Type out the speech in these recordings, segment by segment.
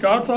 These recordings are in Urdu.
$400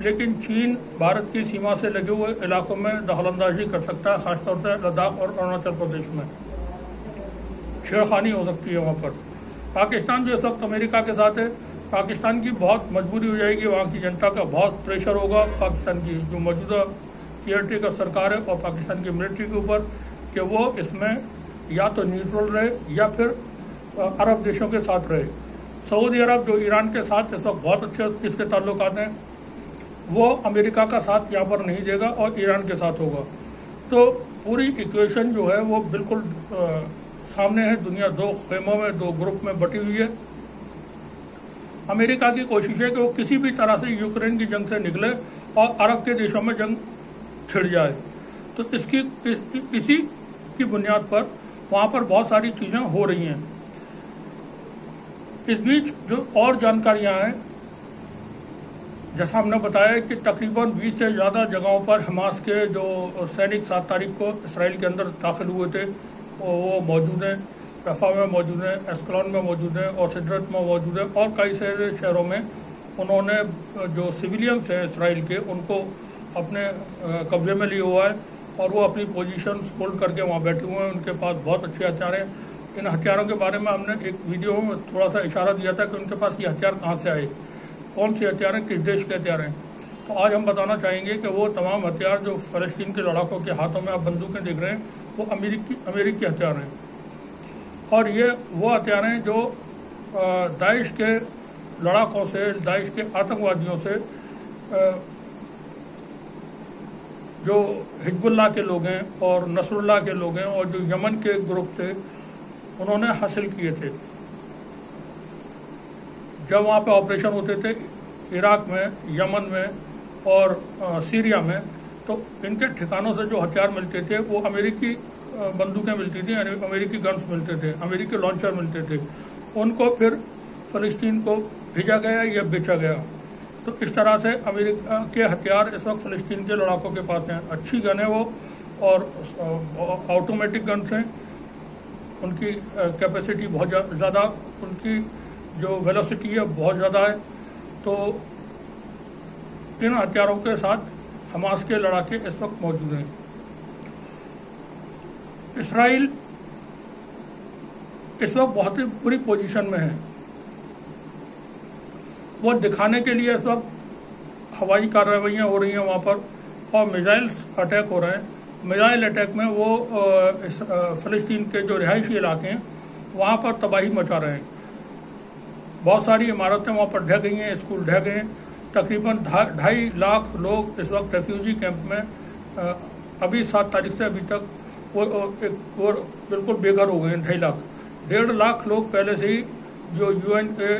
لیکن چین بھارت کی سیما سے لگے ہوئے علاقوں میں دخل اندازی کر سکتا ہے، خاص طور سے لداخ اور اروناچل پردیش میں چھیڑخانی ہو سکتی ہے وہاں پر۔ پاکستان جو اس وقت امریکہ کے ساتھ ہے، پاکستان کی بہت مجبوری ہو جائے گی، وہاں کی جنتا کا بہت پریشر ہوگا پاکستان کی جو موجودہ کیئر ٹیکر سرکار ہے اور پاکستان کی ملٹری کے اوپر کہ وہ اس میں یا تو نیوٹرل رہے یا پھر عرب دیشوں کے ساتھ رہے۔ سعودی عرب جو ایران کے ساتھ اس وقت بہت اچھے اس کے تعلقات ہیں، وہ امریکہ کا ساتھ یہاں پر نہیں دے گا اور ایران کے ساتھ ہوگا۔ تو پوری ایکویشن جو ہے وہ بالکل سامنے ہے، دنیا دو خیموں میں، دو گروپ میں بٹی ہوئی ہے۔ امریکہ کی کوشش ہے کہ وہ کسی بھی طرح سے یوکرین کی جنگ سے نکلے اور عرب کے دیشوں میں جنگ چھڑ جائے۔ تو اسی کی بنیاد پر وہاں پر بہت ساری چیزیں ہو رہی ہیں۔ اس بیچ جو اور جانکاریاں ہیں، جیسا ہم نے بتایا کہ تقریباً 20 سے زیادہ جگہوں پر حماس کے جو سینک 7 تاریخ کو اسرائیل کے اندر داخل ہوئے تھے وہ موجود ہیں، رفح میں موجود ہیں، ایسکلون میں موجود ہیں اور سدرت میں موجود ہیں، اور کئی سارے شہروں میں انہوں نے جو سویلینس ہیں اسرائیل کے ان کو اپنے قبضے میں لیا ہوا ہے اور وہ اپنی پوزیشن ہولڈ کر کے وہاں بیٹھے ہوئے ہیں۔ ان کے پاس بہت اچھے ہتھیار ہیں۔ ان ہتھیاروں کے بارے میں ہم نے ایک ویڈیو میں تھوڑا سا اشارہ دیا تھا کہ ان کے پاس یہ ہتھیار کہاں سے آئے، کون سے ہتھیار ہیں، کس دیش کے ہتھیار ہیں۔ تو آج ہم بتانا چاہیں گے کہ وہ تمام ہتھیار جو فلسطین کے لڑاکوں کے ہاتھوں میں آپ بندوقیں دیکھ رہے ہیں وہ امریکی ہتھیار ہیں، اور یہ وہ ہتھیار ہیں جو داعش کے لڑاکوں سے، داعش کے آتنکوادیوں سے، جو حزب اللہ کے لوگ ہیں اور نصر اللہ کے لوگ ہیں اور جو یمن کے گروپ تھے انہوں نے حاصل کیے تھے جب وہاں پہ آپریشن ہوتے تھے عراق میں، یمن میں اور سیریا میں۔ تو ان کے ٹھکانوں سے جو ہتھیار ملتے تھے وہ امریکی بندوقیں ملتی تھیں، امریکی گنس ملتے تھے، امریکی لانچر ملتے تھے، ان کو پھر فلسطین کو بھیجا گیا یا بیچا گیا۔ تو اس طرح سے امریکہ کے ہتھیار اس وقت فلسطین کے لڑاکوں کے پاس ہیں۔ اچھی گن ہے وہ، اور آٹومیٹک گنس ہیں، ان کی کیپیسٹی بہت زیادہ، ان کی جو ویلوسٹی ہے بہت زیادہ ہے۔ تو ان ہتھیاروں کے ساتھ حماس کے لڑاکے اس وقت موجود ہیں۔ اسرائیل اس وقت بہت ہی بری پوزیشن میں ہے۔ وہ دکھانے کے لیے اس وقت ہوائی کارروائیاں ہو رہی ہیں وہاں پر اور میزائل اٹیک ہو رہے ہیں۔ میزائل اٹیک میں وہ فلسطین کے جو رہائشی علاقے ہیں وہاں پر تباہی مچا رہے ہیں۔ بہت ساری عمارتیں وہاں پر ڈھہ گئی ہیں، اسکول ڈھہ گئے ہیں۔ تقریباً 2.5 لاکھ لوگ اس وقت ریفیوجی کیمپ میں ابھی 7 تاریخ سے ابھی تک وہ بالکل بے گھر ہو گئے ہیں۔ 2.5 لاکھ، 1.5 لاکھ لوگ پہلے سے ہی جو UN کے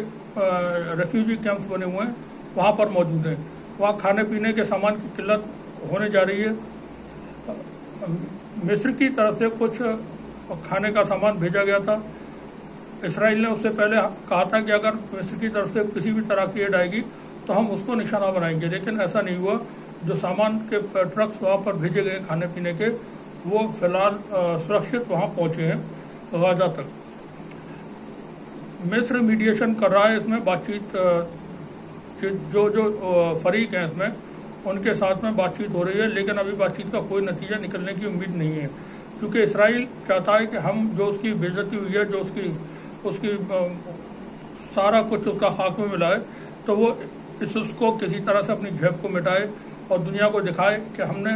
ریفیوجی کیمپس بنے ہوئے ہیں وہاں پر موجود ہیں۔ وہاں کھانے پینے کے سامان کی قلت ہونے جا رہی ہے۔ مصر کی طرف سے کچھ کھانے کا سامان بھیجا گیا تھا۔ اسرائیل نے اس سے پہلے کہا تھا کہ اگر مصر کی طرف سے کسی بھی طرح کی ایڈ آئے گی تو ہم اس کو نشانہ بنائیں گے، لیکن ایسا نہیں ہوا۔ جو سامان کے ٹرکس وہاں پر بھیجے گئے کھانے پینے کے وہ فی الحال سرکشت وہاں پہنچے ہیں غزہ تک۔ مصر میڈیشن کر رہا ہے اس میں، بات چیت جو فریق ہیں اس میں ان کے ساتھ میں بات چیت ہو رہی ہے، لیکن ابھی بات چیت کا کوئی نتیجہ نکلنے کی امید نہیں ہے، کیونکہ اسرائیل چاہتا ہے کہ ہم جو اس کی بے عزتی ہوئی ہے، جو اس کی سارا کچھ اس کا خاک میں ملا ہے، تو وہ اس کو کسی طرح سے اپنی جیب کو مٹائے اور دنیا کو دکھائے کہ ہم نے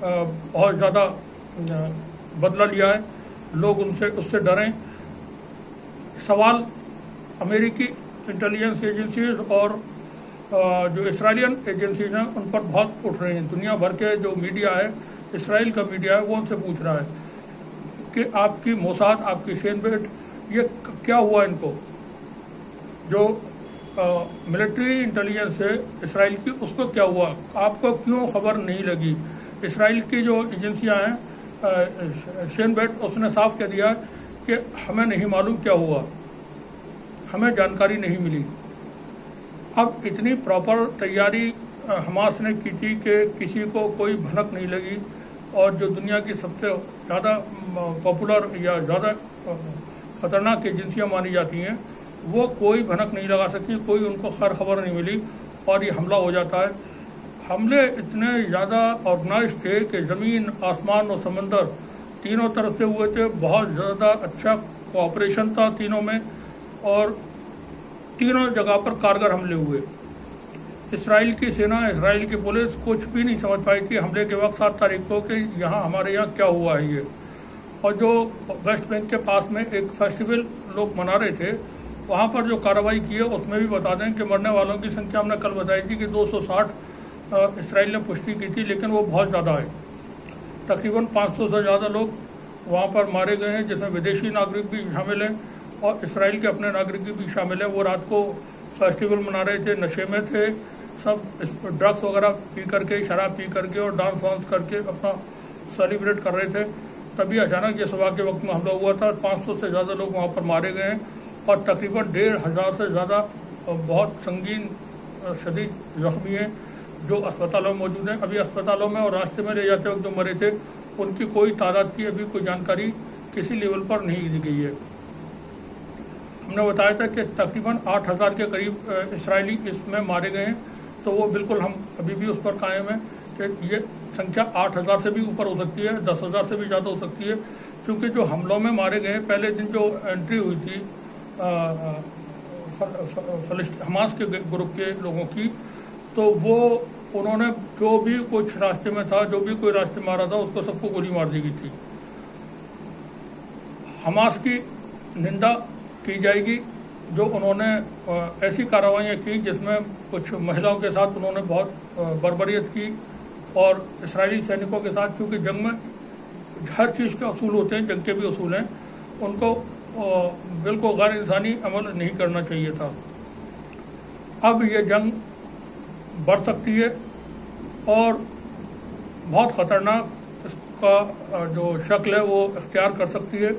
بہت زیادہ بدلہ لیا ہے، لوگ اس سے ڈریں۔ سوال امریکی انٹیلیجنس ایجنسیز اور جو اسرائیلین ایجنسیز ہیں ان پر بہت اٹھ رہے ہیں۔ دنیا بھر کے جو میڈیا ہے، اسرائیل کا میڈیا ہے، وہ ان سے پوچھ رہا ہے کہ آپ کی موساد، آپ کی شین بیٹ، یہ کیا ہوا ان کو؟ جو ملٹری انٹیلیجنس ہے اسرائیل کی، اس کو کیا ہوا؟ آپ کو کیوں خبر نہیں لگی؟ اسرائیل کی جو ایجنسیاں ہیں، شین بیٹ، اس نے صاف کہہ دیا کہ ہمیں نہیں معلوم کیا ہوا، ہمیں جانکاری نہیں ملی۔ اب اتنی پراپر تیاری حماس نے کی تھی کہ کسی کو کوئی بھنک نہیں لگی، اور جو دنیا کی سب سے زیادہ پاپولر یا زیادہ خطرناک ایجنسیاں مانی جاتی ہیں، وہ کوئی بھنک نہیں لگا سکتی، کوئی ان کو خیر خبر نہیں ملی اور یہ حملہ ہو جاتا ہے۔ حملے اتنے زیادہ آرگنائز تھے کہ زمین، آسمان اور سمندر تینوں طرف سے ہوئے تھے. بہت زیادہ اچھا کوآپریشن تھا تینوں میں، اور تینوں جگہ پر کارگر حملے ہوئے. اسرائیل کی سینا، اسرائیل کی پولیس کچھ بھی نہیں سمجھ پائی تھی حملے کے وقت 7 تاریخ کو کہ ہمارے یہاں کیا ہوا ہے یہ. اور جو ویسٹ بینک کے پاس میں ایک فیسٹیول لوگ منا رہے تھے، وہاں پر جو کارروائی کی ہے اس میں بھی بتا دیں کہ مرنے والوں کی سنکھیا ہم نے کل بتائی تھی کہ 260 اسرائیل نے پشٹی کی تھی، لیکن وہ بہت زیادہ ہے. تقریباً 500 سے زیادہ لوگ وہاں پر مارے گئے ہیں، جس میں ودیشی ناگرک بھی شامل ہیں اور اسرائیل کے اپنے ناگرک بھی شامل ہیں. وہ رات کو فیسٹیول منا رہے تھے، نشے میں تھے، سب ڈرگس وغیرہ پی کر کے، شراب پی کر کے اور ڈانس وانس کر کے اپنا سیلیبریٹ کر رہے تھے. تبھی اچانک یہ صبح کے وقت میں حملہ ہوا تھا. 500 سے زیادہ لوگ وہاں پر مارے گئے ہیں اور تقریباً 1,500 سے زیادہ بہت سنگین شدید زخمی ہیں جو اسپتالوں میں موجود ہیں. ابھی اسپتالوں میں اور راستے میں لے جاتے وقت جو مرے تھے ان کی کوئی تعداد کی ابھی کوئی جانکاری کسی لیول پر نہیں دی گئی ہے. ہم نے بتایا تھا کہ تقریباً 8,000 کے قریب اسرائیلی اس میں مارے گئے ہیں، تو وہ بالکل ہم ابھی بھی اس پر قائم ہیں کہ یہ سنکھیا 8,000 سے بھی اوپر ہو سکتی ہے، 10,000 سے بھی زیادہ ہو سکتی ہے، کیونکہ جو حملوں میں مارے گئے پہلے دن جو انٹری ہوئی تھی حماس کے گروپ کے لوگوں کی، تو وہ انہوں نے جو بھی کچھ راستے میں تھا، جو بھی کوئی راستے میں آ رہا تھا، اس کو سب کو گولی مار دی گئی تھی. حماس کی نندا کی جائے گی جو انہوں نے ایسی کارروائیاں کی جس میں کچھ مہیلاؤں کے ساتھ انہوں نے بہت بربریت کی، اور اسرائیلی سینکوں کے ساتھ، کیونکہ جنگ میں ہر چیز کے اصول ہوتے ہیں، جنگ کے بھی اصول ہیں، ان کو بالکل غیر انسانی عمل نہیں کرنا چاہیے تھا. اب یہ جنگ بڑھ سکتی ہے اور بہت خطرناک اس کا جو شکل ہے وہ اختیار کر سکتی ہے.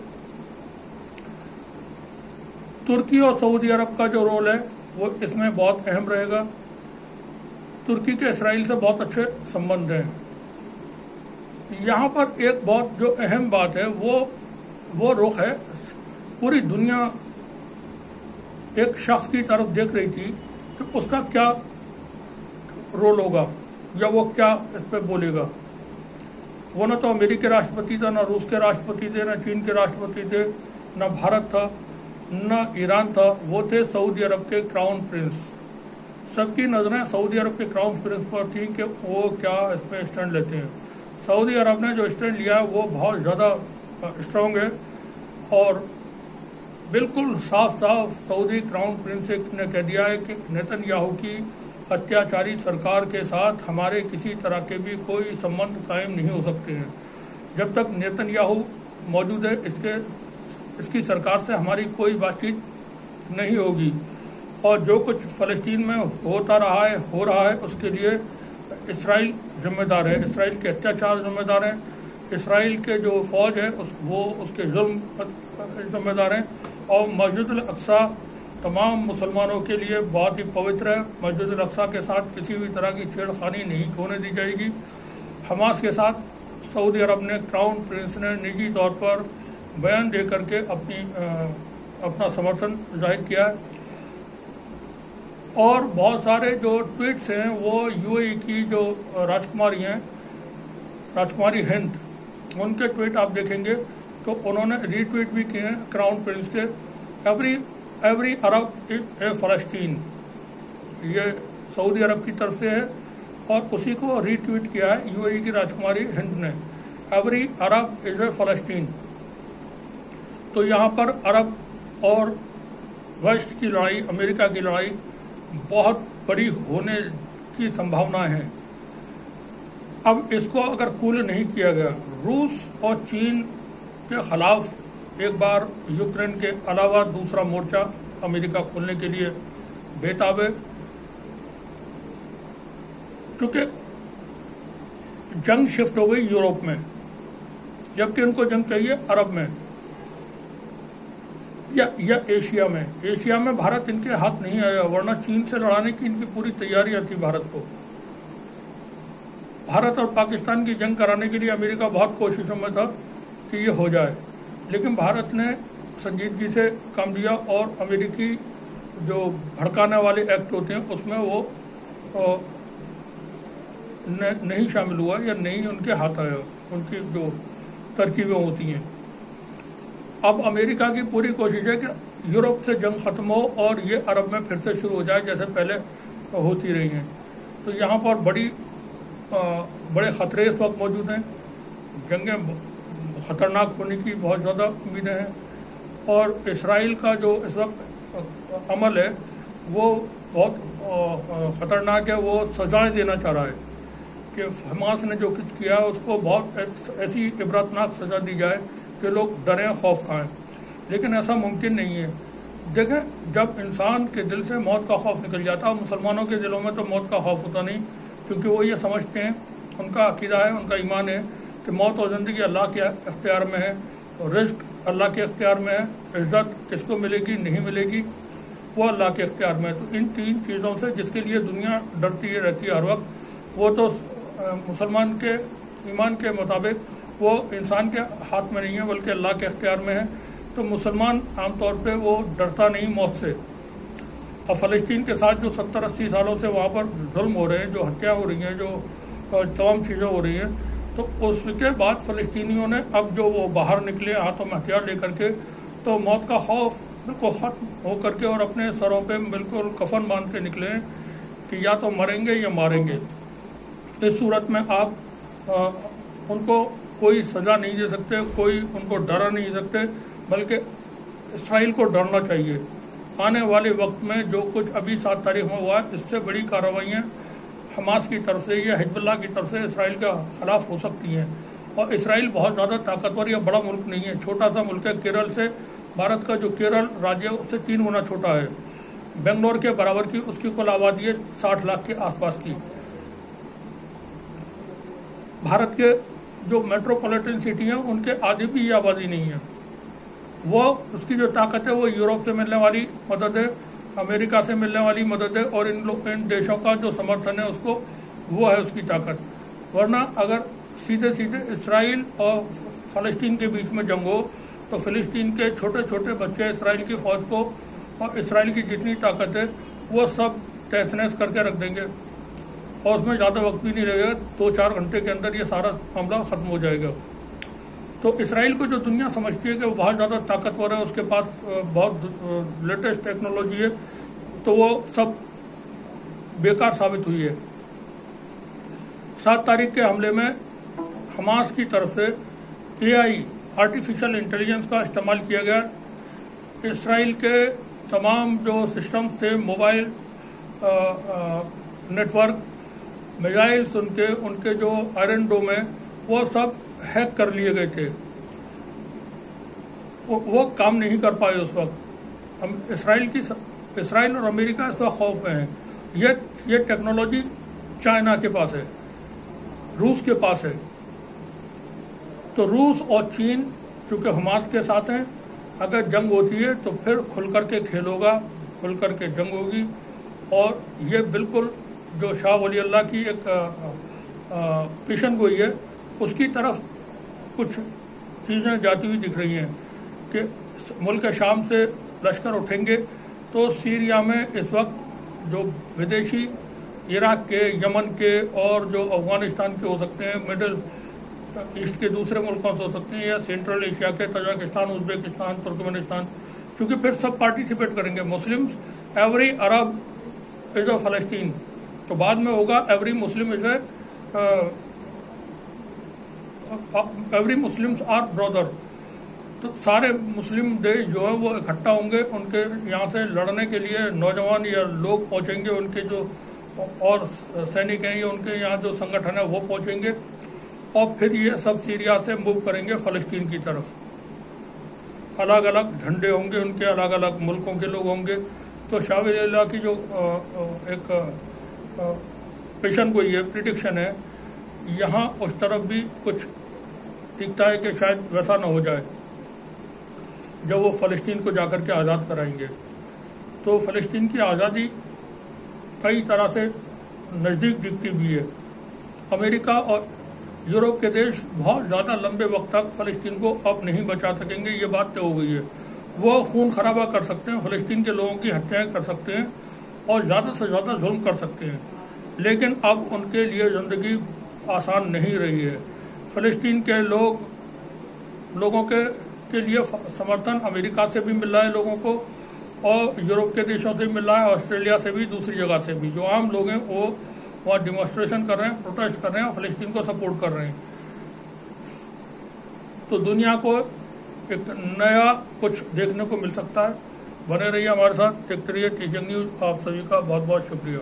ترکی اور سعودی عرب کا جو رول ہے وہ اس میں بہت اہم رہے گا. ترکی کے اسرائیل سے بہت اچھے سمبند ہیں. یہاں پر ایک بہت جو اہم بات ہے وہ رخ ہے. پوری دنیا ایک شخص کی طرف دیکھ رہی تھی کہ اس کا کیا رول ہوگا یا وہ کیا اس پہ بولے گا. وہ نہ تو امریکی راشٹرپتی تھا، نہ روس کے راشٹرپتی تھے، نہ چین کے راشٹرپتی تھے، نہ بھارت تھا، نہ ایران تھا. وہ تھے سعودی عرب کے کراؤن پرنس. سب کی نظریں سعودی عرب کے کراؤن پرنس پر تھیں کہ وہ کیا اس پہ اسٹینڈ لیتے ہیں. سعودی عرب نے جو اسٹینڈ لیا ہے وہ بہت زیادہ اسٹرانگ ہے، اور بالکل صاف صاف سعودی کراؤن پرنس نے کہہ دیا ہے کہ نیتن یاہو کی اتیاچاری سرکار کے ساتھ ہمارے کسی طرح کے بھی کوئی سمبند قائم نہیں ہو سکتے ہیں. جب تک نیتن یاہو موجود ہے اس کی سرکار سے ہماری کوئی بات چیت نہیں ہوگی. اور جو کچھ فلسطین میں ہوتا رہا ہے اس کے لیے اسرائیل ذمہ دار ہے. اسرائیل کے اتیاچار ذمہ دار ہیں. اسرائیل کے جو فوج ہے وہ اس کے ظلم ذمہ دار ہیں. اور مسجد الاقصی تمام مسلمانوں کے لیے بہت ہی پوتر ہے. مسجد الاقصی کے ساتھ کسی بھی طرح کی چھیڑ خانی نہیں ہونے دی جائے گی. حماس کے ساتھ سعودی عرب نے کراؤن پرنس نے نجی طور پر بیان دے کر کے اپنا سمرتھن ظاہر کیا ہے. اور بہت سارے جو ٹویٹس ہیں وہ یو اے ای کی جو راجکماری ہیں، راجکماری ہند، ان کے ٹویٹ آپ دیکھیں گے تو انہوں نے ری ٹویٹ بھی کیے ہیں کراؤن پرنس کے. ایوری عرب از اے فلسطین، یہ سعودی عرب کی طرف سے ہے، اور اسی کو ری ٹویٹ کیا ہے یو اے ای کی راجکماری ہند نے. ایوری عرب از اے فلسطین. تو یہاں پر عرب اور ویسٹ کی لڑائی، امریکہ کی لڑائی بہت بڑی ہونے کی سمبھاونا ہے. اب اس کو اگر کول نہیں کیا گیا، روس اور چین کے خلاف ایک بار یوکرین کے علاوہ دوسرا مورچہ امریکہ کھولنے کے لیے بےتاب ہے. چونکہ جنگ شفٹ ہو گئی یورپ میں، جبکہ ان کو جنگ چاہیے عرب میں یا ایشیا میں. ایشیا میں بھارت ان کے ہاتھ نہیں آیا، ورنہ چین سے لڑانے کی ان کی پوری تیاریاں تھی. بھارت اور پاکستان کی جنگ کرانے کے لیے امریکہ بہت کوششوں میں تھا کہ یہ ہو جائے، لیکن بھارت نے سنجیدگی سے کام لیا اور امریکی جو بھڑکانے والے ایکٹ ہوتے ہیں اس میں وہ نہیں شامل ہوا یا نہیں ان کے ہاتھ آیا، ان کی جو ترکیبیں ہوتی ہیں۔ اب امریکہ کی پوری کوشش ہے کہ یورپ سے جنگ ختم ہو اور یہ عرب میں پھر سے شروع ہو جائے جیسے پہلے ہوتی رہی ہیں۔ تو یہاں پر بڑے خطرے اس وقت موجود ہیں، جنگیں خطرناک ہونے کی بہت زیادہ امیدیں ہیں، اور اسرائیل کا جو اس وقت عمل ہے وہ بہت خطرناک ہے۔ وہ سزائیں دینا چاہ رہا ہے کہ حماس نے جو کچھ کیا اس کو بہت ایسی عبرتناک سزا دی جائے کہ لوگ ڈریں، خوف کھائیں، لیکن ایسا ممکن نہیں ہے۔ دیکھیں، جب انسان کے دل سے موت کا خوف نکل جاتا ہے، مسلمانوں کے دلوں میں تو موت کا خوف ہوتا نہیں، کیونکہ وہ یہ سمجھتے ہیں، ان کا عقیدہ ہے، ان کا ایمان ہے کہ موت اور زندگی اللہ کے اختیار میں ہے، رزق اللہ کے اختیار میں ہے، عزت کس کو ملے گی نہیں ملے گی وہ اللہ کے اختیار میں ہے۔ تو ان تین چیزوں سے جس کے لیے دنیا ڈرتی رہتی ہے ہر وقت، وہ تو مسلمان کے ایمان کے مطابق وہ انسان کے ہاتھ میں نہیں ہے بلکہ اللہ کے اختیار میں ہے۔ تو مسلمان عام طور پہ وہ ڈرتا نہیں موت سے۔ اور فلسطین کے ساتھ جو 70-80 سالوں سے وہاں پر ظلم ہو رہے ہیں، جو ہتیا ہو رہی ہیں، جو تمام چیزیں ہو رہی ہیں، تو اس کے بعد فلسطینیوں نے اب جو وہ باہر نکلے ہاتھوں میں ہتھیار لے کر کے، تو موت کا خوف بالکل ختم ہو کر کے اور اپنے سروں پہ بالکل کفن باندھ کے نکلے ہیں کہ یا تو مریں گے یا ماریں گے۔ اس صورت میں آپ ان کو کوئی سزا نہیں دے سکتے، کوئی ان کو ڈرا نہیں سکتے، بلکہ اسرائیل کو ڈرنا چاہیے۔ آنے والے وقت میں جو کچھ ابھی 7 تاریخ میں ہوا ہے، اس سے بڑی کارروائیاں حماس کی طرف سے یا حزب اللہ کی طرف سے اسرائیل کے خلاف ہو سکتی ہیں۔ اور اسرائیل بہت زیادہ طاقتور یا بڑا ملک نہیں ہے، چھوٹا سا ملک ہے۔ کیرل سے، بھارت کا جو کیرل راجیہ اس سے 3 گنا چھوٹا ہے، بنگلور کے برابر کی اس کی کل آبادی ہے 60 لاکھ کے آس پاس کی۔ بھارت کے جو میٹروپولیٹن سٹی ہیں ان کے آدھی بھی یہ آبادی نہیں ہے۔ وہ اس کی جو طاقت ہے وہ یورپ سے ملنے والی مدد ہے، امریکہ سے ملنے والی مدد ہے، اور ان دیشوں کا جو سمرتھن ہے اس کو، وہ ہے اس کی طاقت۔ ورنہ اگر سیدھے اسرائیل اور فلسطین کے بیچ میں جنگ ہو تو فلسطین کے چھوٹے چھوٹے بچے اسرائیل کی فوج کو اور اسرائیل کی جتنی طاقت ہے وہ سب تہس نہس کر کے رکھ دیں گے، اور اس میں زیادہ وقت بھی نہیں لگے گا، 2-4 گھنٹے کے اندر یہ سارا معاملہ ختم ہو جائے گا۔ تو اسرائیل کو جو دنیا سمجھتی ہے کہ وہ بہت زیادہ طاقتور ہے، اس کے پاس بہت لیٹسٹ ٹیکنالوجی ہے، تو وہ سب بیکار ثابت ہوئی ہے۔ 7 تاریخ کے حملے میں حماس کی طرف سے AI آرٹیفیشل انٹیلیجنس کا استعمال کیا گیا۔ اسرائیل کے تمام جو سسٹمز تھے، موبائل نیٹ ورک، میزائلس، ان کے جو آئرن ڈوم ہے وہ سب ہیک کر لیے گئے تھے، وہ کام نہیں کر پائے اس وقت۔ اسرائیل اور امریکہ اس وقت خوف میں ہیں۔ یہ ٹیکنالوجی چائنا کے پاس ہے، روس کے پاس ہے۔ تو روس اور چین چونکہ حماس کے ساتھ ہیں، اگر جنگ ہوتی ہے تو پھر کھل کر کے کھیل ہوگا، کھل کر کے جنگ ہوگی، اور یہ بالکل جو شاہ ولی اللہ کی ایک پیشن گوئی ہے اس کی طرف کچھ چیزیں جاتی ہوئی دکھ رہی ہیں کہ ملک شام سے لشکر اٹھیں گے تو سیریا میں اس وقت جو ودیشی عراق کے، یمن کے اور جو افغانستان کے ہو سکتے ہیں، مڈل ایسٹ کے دوسرے ملکوں سے ہو سکتے ہیں، یا سینٹرل ایشیا کے تاجکستان، ازبیکستان، ترکمانستان، کیونکہ پھر سب پارٹیسپیٹ کریں گے۔ مسلمس ایوری عرب از اے فلسطین، تو بعد میں ہوگا every Muslim is a every Muslims are brother. تو سارے مسلم دیش جو ہے وہ اکٹھا ہوں گے، ان کے یہاں سے لڑنے کے لیے نوجوان یا لوگ پہنچیں گے، ان کے جو اور سینک ہیں یا ان کے یہاں جو سنگٹھن ہے وہ پہنچیں گے، اور پھر یہ سب سیریا سے موو کریں گے فلسطین کی طرف۔ الگ الگ جھنڈے ہوں گے، ان کے الگ الگ ملکوں کے لوگ ہوں گے۔ تو شاہ ولی اللہ کی جو ایک پیشن گوئی ہے، پریڈکشن ہے، یہاں اس طرف بھی کچھ دکھتا ہے کہ شاید ویسا نہ ہو جائے جب وہ فلسطین کو جا کر کے آزاد کرائیں گے۔ تو فلسطین کی آزادی کئی طرح سے نزدیک دکھتی بھی ہے۔ امریکہ اور یورپ کے دیش بہت زیادہ لمبے وقت تک فلسطین کو اب نہیں بچا سکیں گے، یہ بات طے ہو گئی ہے۔ وہ خون خرابہ کر سکتے ہیں، فلسطین کے لوگوں کی ہتیایں کر سکتے ہیں، اور زیادہ سے زیادہ ظلم کر سکتے ہیں، لیکن اب ان کے لیے زندگی آسان نہیں رہی ہے۔ فلسطین کے لوگوں کے لیے سمرتھن امریکہ سے بھی مل رہا ہے لوگوں کو، اور یورپ کے دیشوں سے بھی مل رہا ہے، آسٹریلیا سے بھی، دوسری جگہ سے بھی۔ جو عام لوگ ہیں وہ وہاں ڈیمانسٹریشن کر رہے ہیں، پروٹیسٹ کر رہے ہیں اور فلسطین کو سپورٹ کر رہے ہیں۔ تو دنیا کو ایک نیا کچھ دیکھنے کو مل سکتا ہے۔ بنے رہیے ہمارے ساتھ، دیکھتے رہیے ٹیچنگ نیوز۔ آپ سبھی کا بہت بہت شکریہ۔